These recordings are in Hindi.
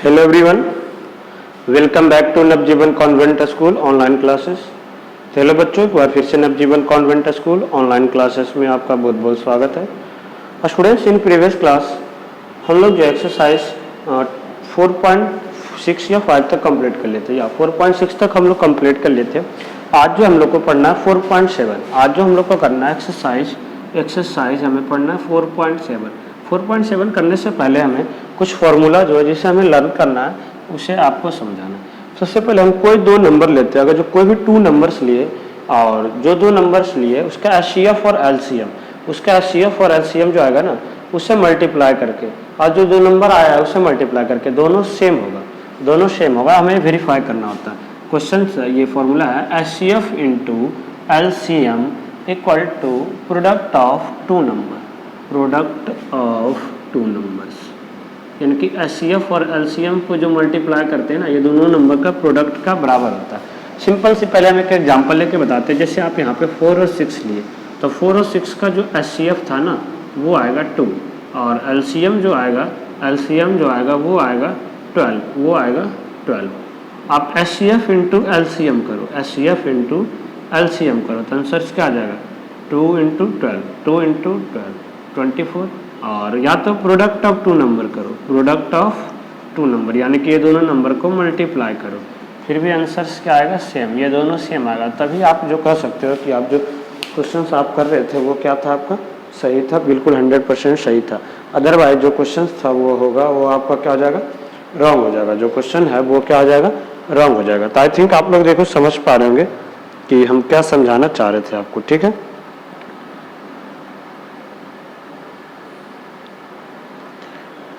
Hello everyone, welcome back to Navjeevan convent school online classes. तो हेलो बच्चों, एक बार फिर से Navjeevan convent school online classes में आपका बहुत बहुत स्वागत है। स्टूडेंट्स, इन प्रीवियस क्लास हम लोग जो एक्सरसाइज 4.6 या 5 तक कंप्लीट कर लेते हैं, या 4.6 तक हम लोग कंप्लीट कर लेते हैं। आज जो हम लोग को पढ़ना है 4.7। आज जो हम लोग को करना है एक्सरसाइज हमें पढ़ना है 4.7। 4.7 करने से पहले हमें कुछ फॉर्मूला जो है जिसे हमें लर्न करना है उसे आपको समझाना है। सबसे पहले हम कोई दो नंबर लेते हैं। अगर जो कोई भी 2 नंबर्स लिए और जो 2 नंबर्स लिए उसका एचसीएफ और एलसीएम, उसका एचसीएफ और एलसीएम जो आएगा ना उससे मल्टीप्लाई करके, और जो 2 नंबर आया है उससे मल्टीप्लाई करके दोनों सेम होगा, हमें वेरीफाई करना होता है। क्वेश्चन ये फॉर्मूला है HCF into LCM equal to product of 2 number, यानी कि एचसीएफ और एलसीएम को जो मल्टीप्लाई करते हैं ना, ये दोनों नंबर का प्रोडक्ट का बराबर होता है। सिंपल सी पहले हम एक एग्जांपल लेके बताते हैं। जैसे आप यहाँ पे 4 और 6 लिए, तो 4 और 6 का जो एचसीएफ था ना वो आएगा 2, और एलसीएम जो आएगा वो आएगा 12। आप एचसीएफ इंटू एलसीएम करो, तो आंसर क्या आ जाएगा 2 इंटू 12, 24। और या तो प्रोडक्ट ऑफ 2 नंबर करो, प्रोडक्ट ऑफ 2 नंबर यानी कि ये दोनों नंबर को मल्टीप्लाई करो, फिर भी आंसर क्या आएगा सेम, ये दोनों सेम आएगा। तभी आप जो कह सकते हो कि आप जो क्वेश्चंस आप कर रहे थे वो क्या था, आपका सही था, बिल्कुल 100% सही था। अदरवाइज जो क्वेश्चन था वो आपका क्या हो जाएगा, रॉन्ग हो जाएगा। जो क्वेश्चन है वो क्या हो जाएगा, रॉन्ग हो जाएगा। तो आई थिंक आप लोग देखो समझ पा रहे होंगे कि हम क्या समझाना चाह रहे थे आपको, ठीक है।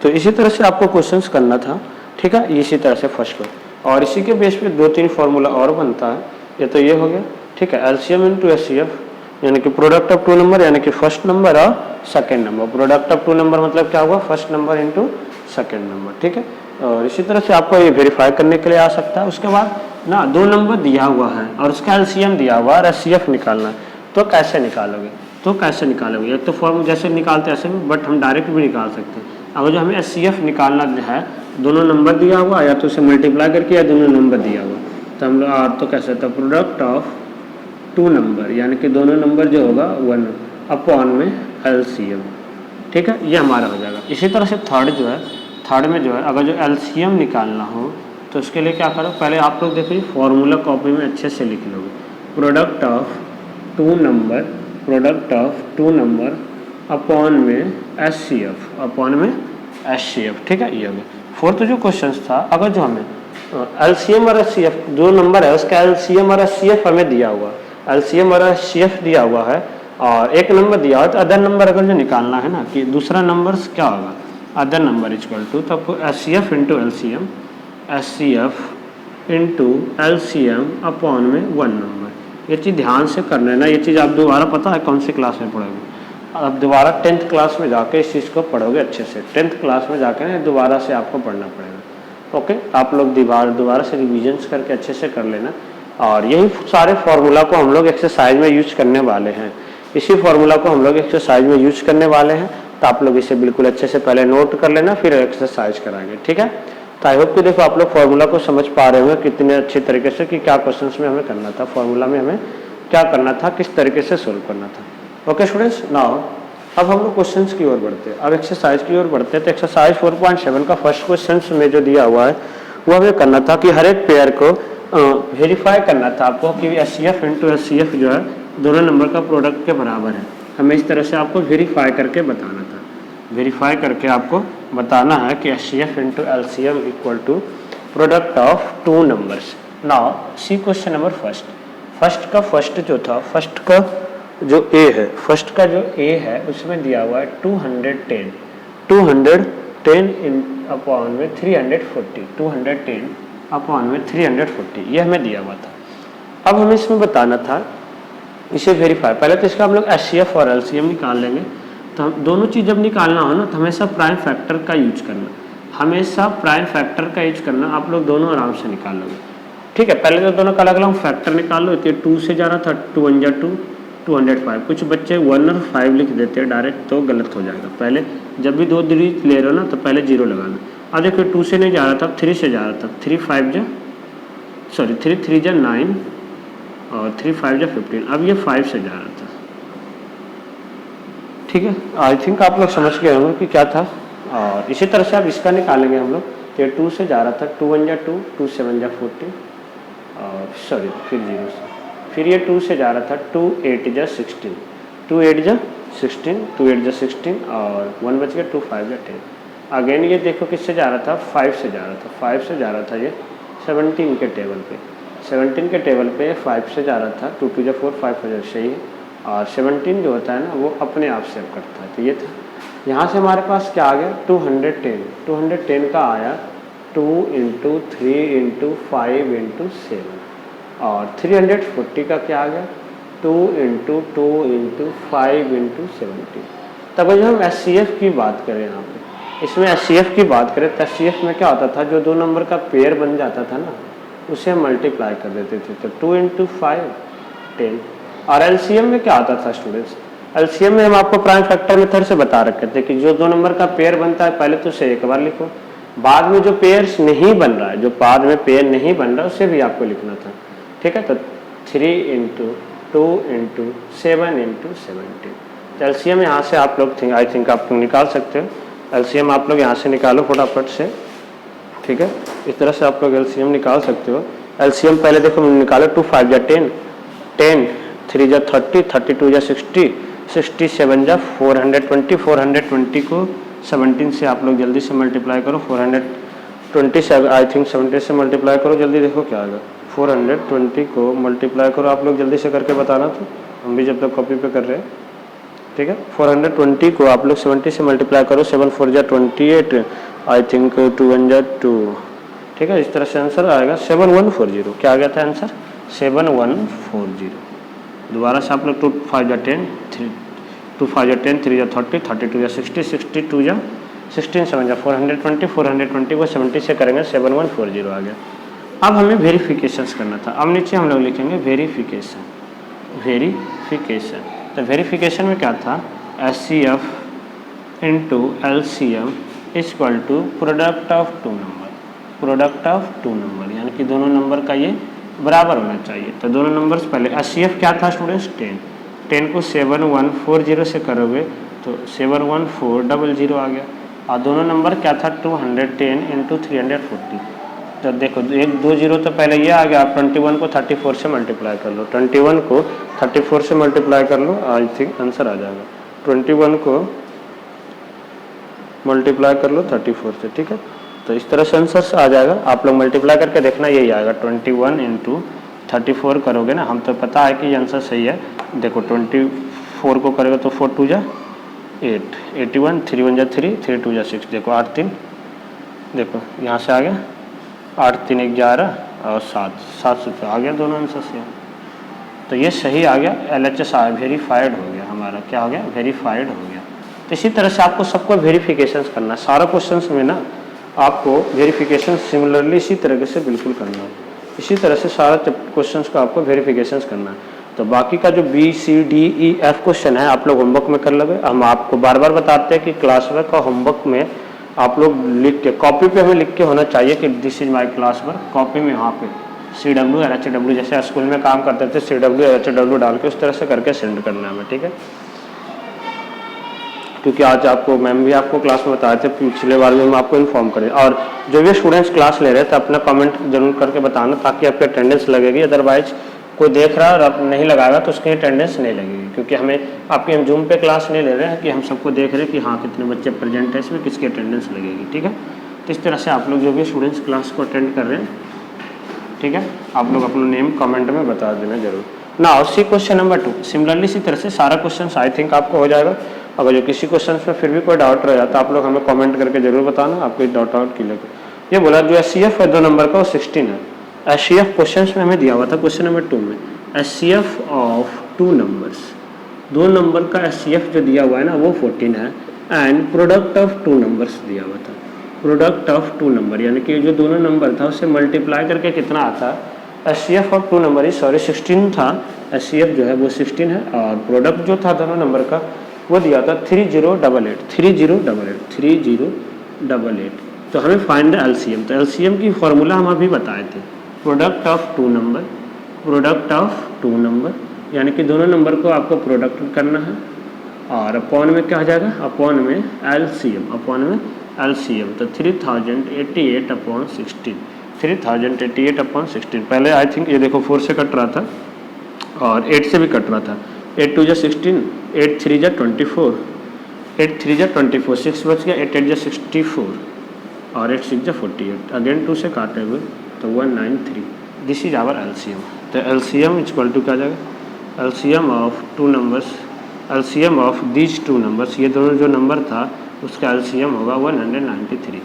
तो इसी तरह से आपको क्वेश्चंस करना था, ठीक है, इसी तरह से फर्स्ट लो, और इसी के बेस पे 2-3 फार्मूला और बनता है। ये तो ये हो गया, ठीक है, एलसीएम इंटू एचसीएफ यानी कि प्रोडक्ट ऑफ 2 नंबर, यानी कि फर्स्ट नंबर और second number. Product of 2 number मतलब क्या हुआ, first number into second number, ठीक है। और इसी तरह से आपको ये वेरीफाई करने के लिए आ सकता है। उसके बाद ना 2 नंबर दिया हुआ है और उसका एलसीएम दिया हुआ है, एचसीएफ निकालना है, तो कैसे निकालोगे, एक तो फॉर्म जैसे निकालते हैं ऐसे भी, बट हम डायरेक्ट भी निकाल सकते हैं। अगर जो हमें एचसीएफ निकालना है, दोनों नंबर दिया हुआ या तो उसे मल्टीप्लाई करके, या दोनों नंबर दिया हुआ, तो हम लोग तो कैसे था प्रोडक्ट ऑफ 2 नंबर यानी कि दोनों नंबर जो होगा 1 अपॉन में एलसीएम, ठीक है, ये हमारा हो जाएगा। इसी तरह से थर्ड में जो है अगर जो एलसीएम निकालना हो तो उसके लिए क्या करो, पहले आप लोग देखिए फॉर्मूला कॉपी में अच्छे से लिख लोगे। प्रोडक्ट ऑफ 2 नंबर अपॉन में एचसीएफ, ठीक है, ये हो गया। फोर्थ जो क्वेश्चन था, अगर जो हमें एलसीएम और एचसीएफ 2 नंबर है उसका एलसीएम और एचसीएफ हमें दिया हुआ है, और एक नंबर दिया हुआ, तो अदर नंबर अगर जो निकालना है ना कि दूसरा नंबर क्या होगा, अदर नंबर इक्वल टू, तो आपको एचसीएफ इंटू एलसीएम अपॉन में 1 नंबर। ये चीज़ ध्यान से करना है ना, ये चीज़ आप दोबारा पता है कौन सी क्लास में पढ़ोगे, आप दोबारा 10th क्लास में जाके इस चीज़ को पढ़ोगे अच्छे से। 10th क्लास में जाके ना दोबारा से आपको पढ़ना पड़ेगा, ओके। आप लोग दोबारा से रिविजन्स करके अच्छे से कर लेना, और यही सारे फार्मूला को हम लोग एक्सरसाइज में यूज करने वाले हैं। इसी फार्मूला को हम लोग एक्सरसाइज में यूज करने वाले हैं, तो आप लोग इसे बिल्कुल अच्छे से पहले नोट कर लेना, फिर एक्सरसाइज कराएंगे, ठीक है। तो आई होप कि देखो आप लोग फार्मूला को समझ पा रहे होंगे कितने अच्छे तरीके से कि क्या क्वेश्चन में हमें करना था, फार्मूला में हमें क्या करना था, किस तरीके से सोल्व करना था। ओके स्टूडेंट्स, नाउ अब हम लोग क्वेश्चंस की ओर बढ़ते हैं, अब एक्सरसाइज की ओर बढ़ते हैं। तो एक्सरसाइज 4.7 का फर्स्ट क्वेश्चन में जो दिया हुआ है वो हमें करना था कि हर एक पेयर को वेरीफाई करना था आपको कि एचसीएफ इंटू एचसीएफ जो है दोनों नंबर का प्रोडक्ट के बराबर है। हमें इस तरह से आपको वेरीफाई करके बताना था, वेरीफाई करके आपको बताना है कि HCF into LCM equal to product of 2 numbers. Now see question number first जो ए है उसमें दिया हुआ है 210 इन अपॉन में 340, ये हमें दिया हुआ था। अब हमें इसमें बताना था इसे वेरीफाई, पहले तो इसका हम लोग एचसीएफ और एलसीएम निकाल लेंगे। तो हम दोनों चीज़ जब निकालना हो ना तो हमेशा प्राइम फैक्टर का यूज करना, आप लोग दोनों आराम से निकाल लोगे, ठीक है। पहले तो दोनों का अलग अलग फैक्टर निकाल लो, तो 2 से जा रहा था, 2 1 2, 205। कुछ बच्चे 1 और 5 लिख देते हैं डायरेक्ट, तो गलत हो जाएगा। पहले जब भी 2 डिजिट ले रहे हो ना तो पहले 0 लगाना, अब देखो 2 से नहीं जा रहा था, 3 से जा रहा था। 3 3 जा 9 और 3 5 जा 15। अब ये 5 से जा रहा था। ठीक है, आई थिंक आप लोग समझ गए होंगे कि क्या था। और इसी तरह से अब इसका निकालेंगे हम लोग। तो 2 से जा रहा था, 2 1 जा 2, 2 7 जा 14 और फिर 0 से। फिर ये 2 से जा रहा था, 2 8 जा 16, 2 8 जा 16, 2 8 जा 16 और 1 बच गया, 2 5 जा 10। अगेन ये देखो किससे जा रहा था, 5 से जा रहा था। 5 से जा रहा था ये 17 के टेबल पे। 17 के टेबल पे 5 से जा रहा था, 2 2 जा 4, 5 हो जाए, सही है। और 17 जो होता है ना वो अपने आप सेव करता है। तो ये था। यहाँ से हमारे पास क्या आ गया, 210। 210 का आया 2 × 3 × 5 × 7 और 340 का क्या आ गया, 2 × 2 × 5 × 17। तब जब हम SCF की बात करें, यहाँ पे इसमें SCF की बात करें तो SCF में क्या होता था, जो 2 नंबर का पेयर बन जाता था ना उसे हम मल्टीप्लाई कर देते थे। तो 2 × 5 10। और LCM में क्या आता था स्टूडेंट्स, LCM में हम आपको प्राइम फैक्टर मेथड से बता रखे थे कि जो 2 नंबर का पेयर बनता है पहले तो उसे एक बार लिखो, बाद में जो पेयर्स नहीं बन रहा है, जो बाद में पेयर नहीं बन रहा उसे भी आपको लिखना था। ठीक है, तो 3 × 2 × 7 × 17। तो LCM यहाँ से आप लोग आई थिंक आप लोग निकाल सकते हो। LCM आप लोग यहाँ से निकालो फटाफट से। ठीक है, इस तरह से आप लोग LCM निकाल सकते हो। LCM पहले देखो निकालो, 2 5 जा 10, 10 3 जा 30, 32 जा 60, 67 जा 420, 420 को 17 से आप लोग जल्दी से मल्टीप्लाई करो। 420 से आई थिंक 17 से मल्टीप्लाई करो, जल्दी देखो क्या आएगा। 420 को मल्टीप्लाई करो आप लोग जल्दी से करके बताना, तो हम भी जब तक कॉपी पे कर रहे हैं। ठीक है, 420 को आप लोग 70 से मल्टीप्लाई करो, 7 4 जा 28, आई थिंक 2 1 जा 2। ठीक है, इस तरह से आंसर आएगा 7140। क्या आ गया था आंसर, 7140। दोबारा से आप लोग 2 5 जा 10, 2 5 जा 10, 3 जा 30, 32 जा 60, 62 जा 16, 7 जा 420, 420 को 70 से करेंगे, 7140 आ गया। अब हमें वेरिफिकेशंस करना था। अब नीचे हम लोग लिखेंगे वेरिफिकेशन। तो वेरिफिकेशन में क्या था, SCF × LCM = product of 2 number. Product of 2 number यानी कि दोनों नंबर का ये बराबर होना चाहिए। तो दोनों नंबर्स पहले SCF क्या था स्टूडेंट्स, 10। 10 को 7140 से करोगे तो 71400 आ गया। और दोनों नंबर क्या था, 210 × 340। तो देखो 1 2 0 तो पहले ये आ गया। आप 21 को 34 से मल्टीप्लाई कर लो, 21 को 34 से मल्टीप्लाई कर लो, आई थिंक आंसर आ जाएगा। 21 को मल्टीप्लाई कर लो 34 से। ठीक है, तो इस तरह से आंसर आ जाएगा। आप लोग मल्टीप्लाई करके देखना, यही आएगा। 21 × 34 करोगे ना, हम तो पता है कि ये आंसर सही है। देखो 24 को करोगे तो 4 2 जा 8, 81, 3 1 जा 3, 3 2 जा 6। देखो 8 3, देखो यहाँ से आ गया 8 3 11 और 7 से आ गया दोनों आंसर से। तो ये सही आ गया, LHS वेरीफाइड हो गया हमारा। क्या हो गया, वेरीफाइड हो गया। तो इसी तरह से आपको सबको वेरिफिकेशन करना है। सारा क्वेश्चंस में ना आपको वेरिफिकेशन सिमिलरली इसी तरीके से बिल्कुल करना है। इसी तरह से सारा क्वेश्चंस का आपको वेरिफिकेशन करना है। तो बाकी का जो B C D E F question है आप लोग होमवर्क में कर लोगे। हम आपको बार बार बताते हैं कि क्लास वर्क और होमवर्क में आप लोग लिख के, कॉपी पे हमें लिख के होना चाहिए कि this is my class work. Copy में यहाँ पे CW LHW जैसे स्कूल में काम करते थे, CW LHW डाल के उस तरह से करके सेंड करना है हमें। ठीक है, क्योंकि आज आपको मैम भी आपको क्लास में बताए थे, पिछले बार भी हम आपको इन्फॉर्म करें। और जो भी स्टूडेंट्स क्लास ले रहे थे अपना कमेंट जरूर करके बताना, ताकि आपकी अटेंडेंस लगेगी। अदरवाइज कोई देख रहा है और आप नहीं लगाएगा तो उसकी अटेंडेंस नहीं लगेगी, क्योंकि हमें आपकी हम जूम पे क्लास नहीं ले रहे हैं कि हम सबको देख रहे हैं कि हाँ कितने बच्चे प्रेजेंट है, इसमें किसकी अटेंडेंस लगेगी। ठीक है, तो इस तरह से आप लोग जो भी स्टूडेंट्स क्लास को अटेंड कर रहे हैं, ठीक है, आप लोग अपना नेम कमेंट में बता देना जरूर ना। सी क्वेश्चन नंबर 2 सिमिलरली इसी तरह से सारा क्वेश्चन आई थिंक आपको हो जाएगा। अगर जो किसी क्वेश्चन में फिर भी कोई डाउट रह जाता है आप लोग हमें कमेंट करके जरूर बताना, आपको डाउट आउट क्लियर। ये बोला जो SCF है 2 नंबर का वो 16 है। SCF क्वेश्चन में हमें दिया हुआ था क्वेश्चन नंबर 2 में, SCF ऑफ 2 नंबर्स, 2 नंबर का SCF जो दिया हुआ है ना वो 14 है। एंड प्रोडक्ट ऑफ 2 नंबर्स दिया हुआ था। प्रोडक्ट ऑफ 2 नंबर यानी कि जो दोनों नंबर था उससे मल्टीप्लाई करके कितना आता है। SCF ऑफ 2 नंबर 16 था। SCF जो है वो 16 है और प्रोडक्ट जो था दोनों नंबर का वो दिया था 3088। 3088। तो हमें फाइंड द एलसीएम। तो एलसीएम की फॉर्मूला हम अभी बताए थे, product of two number, product of two number, यानी कि दोनों नंबर को आपको प्रोडक्ट करना है, और अपॉन में क्या हो जाएगा, अपॉन में एलसीएम, अपॉन में एलसीएम। तो 3088 अपॉन 16, 3088 अपॉन 16। पहले आई थिंक ये देखो 4 से कट रहा था और 8 से भी कट रहा था। 8 2 जा 16, 8 3 जा 24, 8 3 जा 24, 6 बच गया, 8 8 जा 64 और 8 6 जा 48। अगेन 2 से काटे हुए तो 193। This is our LCM. तो एलसीएम इक्वल टू क्या आ जाएगा, LCM of two numbers, LCM of these two numbers, ये दोनों जो नंबर था उसका एलसीएम होगा 193,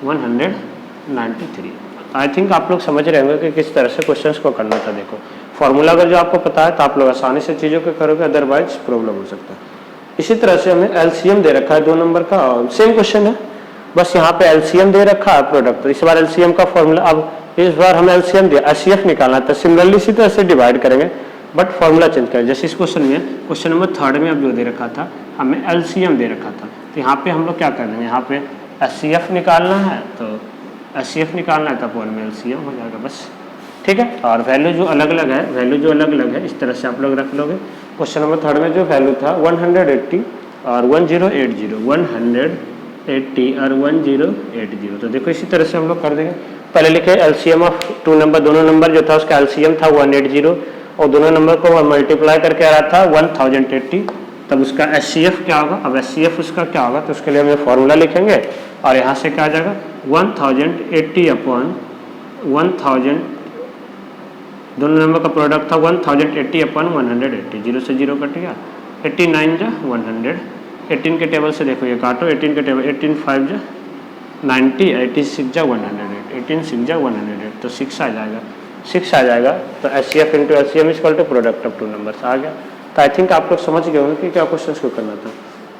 193। आई थिंक आप लोग समझ रहे होंगे कि किस तरह से क्वेश्चंस को करना था। देखो फॉर्मूला अगर जो आपको पता है तो आप लोग आसानी से चीज़ों को करोगे, अदरवाइज प्रॉब्लम हो सकता है। इसी तरह से हमें एलसीएम दे रखा है दो नंबर का, सेम क्वेश्चन है, बस यहाँ पे एलसीएम दे रखा है प्रोडक्ट। तो इस बार एलसीएम का फॉर्मूला, अब इस बार हमें एलसीएम दिया, एचसीएफ निकालना था। सिमिलरली इसी तरह से डिवाइड करेंगे बट फॉर्मूला चेंज करें। जैसे इस क्वेश्चन में, क्वेश्चन नंबर 3 में अब जो दे रखा था हमें एलसीएम दे रखा था, तो यहाँ पे हम लोग क्या कर देंगे, यहाँ पे एचसीएफ निकालना है तो एचसीएफ निकालना है तो अपॉन में एलसीएम हो जाएगा बस, ठीक है। और वैल्यू जो अलग अलग है, वैल्यू जो अलग अलग है इस तरह से आप लोग रख लोगे। क्वेश्चन नंबर 3 में जो वैल्यू था 180 और 1080, 180 और 1080। तो देखो इसी तरह से हम लोग कर देंगे। पहले लिखे एलसीएम ऑफ टू नंबर, दोनों नंबर जो था उसका एलसीएम था 180 और दोनों नंबर को मल्टीप्लाई करके आ रहा था 1080, तब उसका एचसीएफ क्या होगा। अब एचसीएफ उसका क्या होगा तो उसके लिए हमें फॉर्मूला लिखेंगे और यहाँ से क्या आ जाएगा 1080 अपॉन 1000, दोनों नंबर का प्रोडक्ट था 1080 अपॉन 180, 0 से 0 कट गया, 89 जा 100, 18 के टेबल से देखो ये काटो, 18 के टेबल, 18 5 जा 90, 86 जा 108, 18 6 जा 108, तो 6 आ जाएगा, 6 आ जाएगा। तो HCF into LCM equal to product of two numbers आ गया। तो आई थिंक आप लोग समझ गए होंगे कि क्या क्वेश्चन को करना था।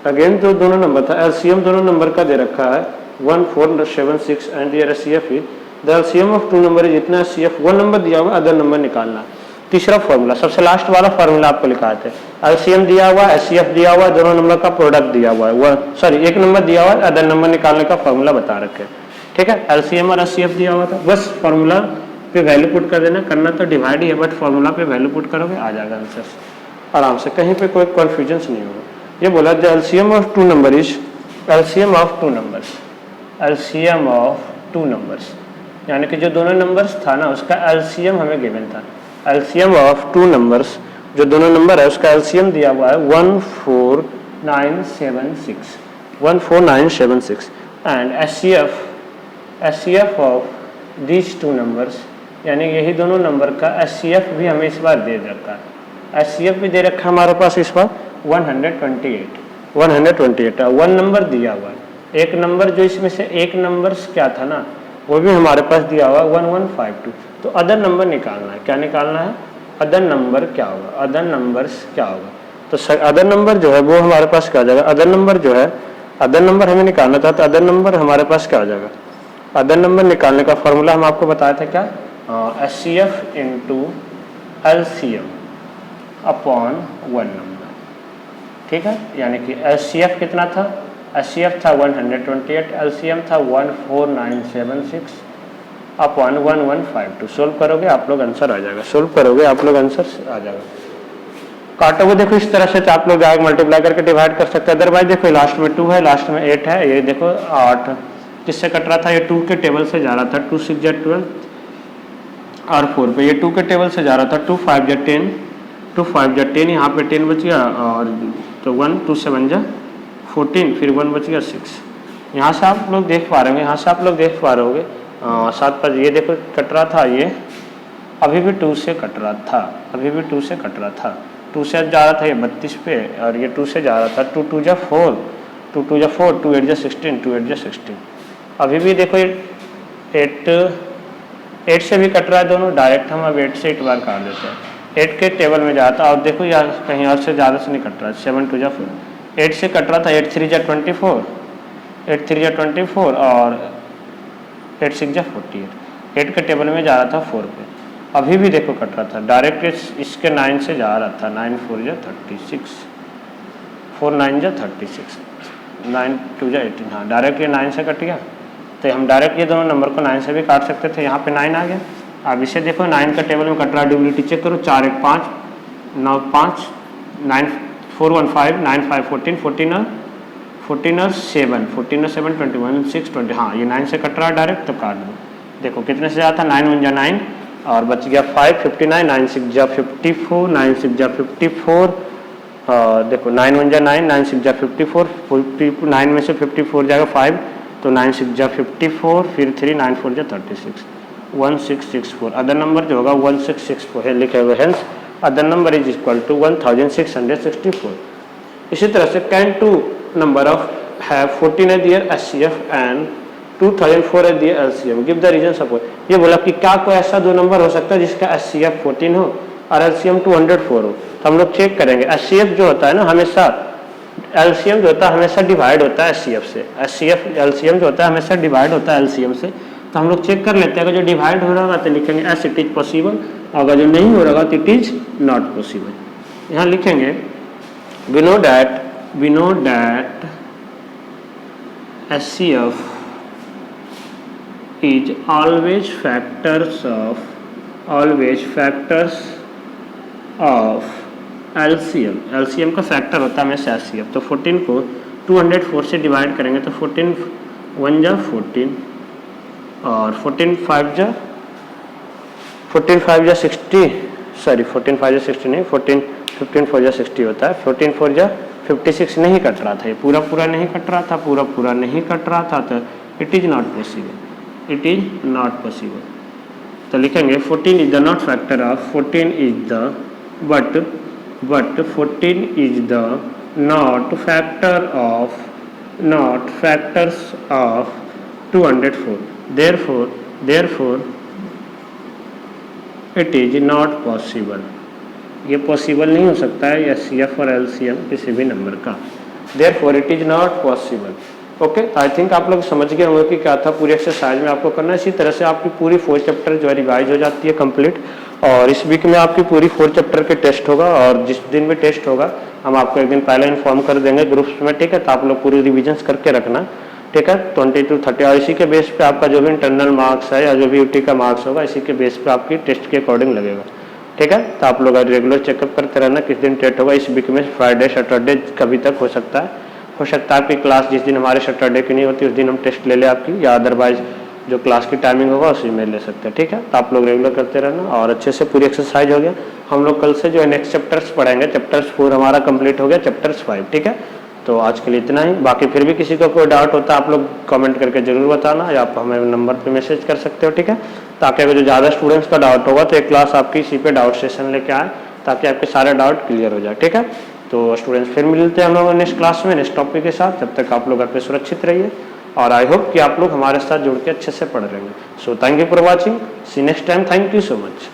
अगेन जो दोनों नंबर था, एलसीएम दोनों नंबर का दे रखा है 1476 and your HCF is the LCM of two number is इतना। एचसीएफ वन नंबर दिया हुआ, अदर नंबर निकालना। तीसरा फॉर्मूला, सबसे लास्ट वाला फॉर्मूला आपको लिखा थे, एलसीएम दिया हुआ, एचसीएफ दिया हुआ, दोनों नंबर का प्रोडक्ट दिया हुआ है, सॉरी एक नंबर दिया हुआ, अदर नंबर निकालने का फॉर्मूला बता रखे, ठीक है। एलसीएम और एचसीएफ दिया हुआ था, बस फॉर्मूला पे वैल्यू पुट कर देना, करना तो डिवाइड ही है बट फॉर्मूला पे वैल्यू पुट करोगे आ जाएगा आंसर आराम से, कहीं पे कोई कन्फ्यूजन नहीं होगा। ये बोला the LCM of two number is, LCM of two numbers, LCM of two numbers, यानी कि जो दोनों नंबर्स था ना उसका एलसीएम हमें गिवन था। एलसीएम ऑफ टू नंबर्स, जो दोनों नंबर है उसका एलसीएम दिया हुआ है 14976, 14976 and HCF of these two numbers, यानी यही दोनों नंबर का एचसीएफ भी हमें इस बार दे रखा है। एचसीएफ भी दे रखा है हमारे पास इस बार 128, वन नंबर दिया हुआ है, एक नंबर जो इसमें से एक नंबर क्या था ना वो भी हमारे पास दिया हुआ 1152। तो अदर नंबर निकालना है, क्या निकालना है, अदर नंबर क्या होगा, अदर नंबर्स क्या होगा। तो अदर नंबर जो है वो हमारे पास क्या आ जाएगा, अदर नंबर जो है, अदर नंबर हमें निकालना था तो अदर नंबर हमारे पास क्या आ जाएगा। अदर नंबर निकालने का फॉर्मूला हम आपको बताया था क्या, HCF into LCM upon one number, ठीक है। यानी कि एचसीएफ कितना था, एचसीएफ था 128, एलसीएम था 14976 अपॉन 1152। सोल्व करोगे आप लोग आंसर आ जाएगा, सोल्व करोगे आप लोग आंसर आ जाएगा। काटोगे देखो इस तरह से, तो आप लोग जाएगा मल्टीप्लाई करके डिवाइड कर सकते हैं। अदरवाइज देखो लास्ट में 2 है, लास्ट में 8 है, ये देखो 8 किससे कट रहा था, ये 2 के टेबल से जा रहा था, 2 6 जा 12 और 4 पे, ये 2 के टेबल से जा रहा था, 2 5 जा 10, 2 5 जा 10, यहाँ पे 10 बच गया और तो 1 2 7 जा 14, फिर 1 बच गया 6। यहाँ से आप लोग देख पा रहे होंगे, यहाँ से आप लोग देख पा रहे होगे 7 पर ये देखो कट रहा था, ये अभी भी 2 से कट रहा था, अभी भी 2 से कट रहा था, 2 से जा रहा था ये 32 पे और ये 2 से जा रहा था, 2 2 जा 4, 2 2 जा 4, 2 8 जा 16, 2 8 जा 16। अभी भी देखो 8 से भी कट रहा है दोनों, डायरेक्ट हम अब 8 से एक बार काट देते हैं, 8 के टेबल में जाता और देखो यार कहीं और से ज़्यादा से नहीं कट रहा है, 7 2 जा 4, 8 से कट रहा था, 8 3 जा 24, 8 3 जा 24 और 8 6 जा 48, 8 के टेबल में जा रहा था 4 पे, अभी भी देखो कट रहा था, डायरेक्ट इसके 9 से जा रहा था, 9 4 जा 36, 4 9 जा 36, 9 2 जा 18, हाँ डायरेक्ट ये 9 से कट गया, तो हम डायरेक्ट ये दोनों नंबर को 9 से भी काट सकते थे, यहाँ पे 9 आ गया। अब इसे देखो 9 का टेबल में कट रहा, ड्यूबिलिटी चेक करो, 4 1 5 9 5 9 4 1 5 9 5 14 14 और 7 14 और 7 21 6 20। हाँ ये 9 से कट रहा डायरेक्ट, तो काट दो। देखो कितने से जाता, 9 1 जा 9 और बच गया 5 59 9 6 जा 54 9 6 जा 54। देखो 9 1 जा 9 9 6 जा 54 9 में से 54 जाएगा 5, तो 9 6 जा 54 फिर 3 9 4 जा 36 1664। अदर नंबर जो होगा 1664 है लिखे हुए, hence other number is equal to 1664। इसी तरह से can two number of have 14 at their HCF and 2004 at their LCM, give the reason support. ये बोला कि क्या कोई ऐसा दो नंबर हो सकता है जिसका एचसीएफ 14 हो और एलसीएम 204 हो। तो हम लोग चेक करेंगे, एचसीएफ जो होता है ना हमेशा, एलसीएम जो होता है हमेशा डिवाइड होता है एचसीएफ से, एचसीएफ एलसीएम जो होता है हमेशा डिवाइड होता है एलसीएम से। तो हम लोग चेक कर लेते हैं, अगर जो डिवाइड हो रहा होगा तो लिखेंगे एस इट इज पॉसिबल, अगर जो नहीं हो रहा होगा तो इट इज नॉट पॉसिबल। यहाँ लिखेंगे we know that HCF is always factors of LCM। LCM का फैक्टर होता है हमेशा HCF। तो 14 को 204 से डिवाइड करेंगे तो 14 1 जा 14 और 14 5 जा 60, सॉरी 14 5 जा 60 नहीं, 15 4 जा 60 होता है। 14 4 जा 56 नहीं कट रहा था, ये पूरा नहीं कट रहा था, पूरा नहीं कट रहा था, तो it is not possible, it is not possible. तो लिखेंगे 14 is the not factor of 14 is the but 14 is the not factors of 204, therefore it is not possible. ये पॉसिबल नहीं हो सकता है एचसीएफ और एलसीएम किसी भी नंबर का, therefore it is not possible. Okay, I think आप लोग समझ गए होंगे कि क्या था, पूरी एक्सरसाइज में आपको करना है। इसी तरह से आपकी पूरी 4 चैप्टर जो है रिवाइज हो जाती है कंप्लीट, और इस वीक में आपकी पूरी 4 चैप्टर के टेस्ट होगा, और जिस दिन भी टेस्ट होगा हम आपको एक दिन पहले इन्फॉर्म कर देंगे ग्रुप्स में, ठीक है। तो आप लोग पूरी रिविजन्स करके रखना, ठीक है, 20 to 30, और इसी के बेस पे आपका जो भी इंटरनल मार्क्स है या जो भी यूटी का मार्क्स होगा इसी के बेस पे आपकी टेस्ट के अकॉर्डिंग लगेगा, ठीक है। तो आप लोग रेगुलर चेकअप करते रहना किस दिन टेस्ट होगा। इस वीक में फ्राइडे सैटरडे कभी तक हो सकता है आपकी क्लास जिस दिन हमारे सैटरडे की नहीं होती उस दिन हम टेस्ट ले लें आपकी, या अदरवाइज जो क्लास की टाइमिंग होगा उसी में ले सकते हैं, ठीक है। तो आप लोग रेगुलर करते रहना, और अच्छे से पूरी एक्सरसाइज हो गया। हम लोग कल से जो है नेक्स्ट चैप्टर्स पढ़ेंगे, चैप्टर्स 4 हमारा कंप्लीट हो गया, चैप्टर्स 5, ठीक है। तो आज के लिए इतना ही, बाकी फिर भी किसी को कोई डाउट होता है आप लोग कमेंट करके जरूर बताना, या आप हमें नंबर पे मैसेज कर सकते हो, ठीक है। ताकि अगर जो ज़्यादा स्टूडेंट्स का डाउट होगा तो एक क्लास आपकी इसी पे डाउट सेशन लेके आए, ताकि आपके सारे डाउट क्लियर हो जाए, ठीक है। तो स्टूडेंट्स फिर मिलते हैं हम लोग नेक्स्ट क्लास में नेक्स्ट टॉपिक के साथ। जब तक आप लोग घर पे सुरक्षित रहिए, और आई होप कि आप लोग हमारे साथ जुड़ के अच्छे से पढ़ रहेंगे। So thank you for watching, see next time, thank you so much.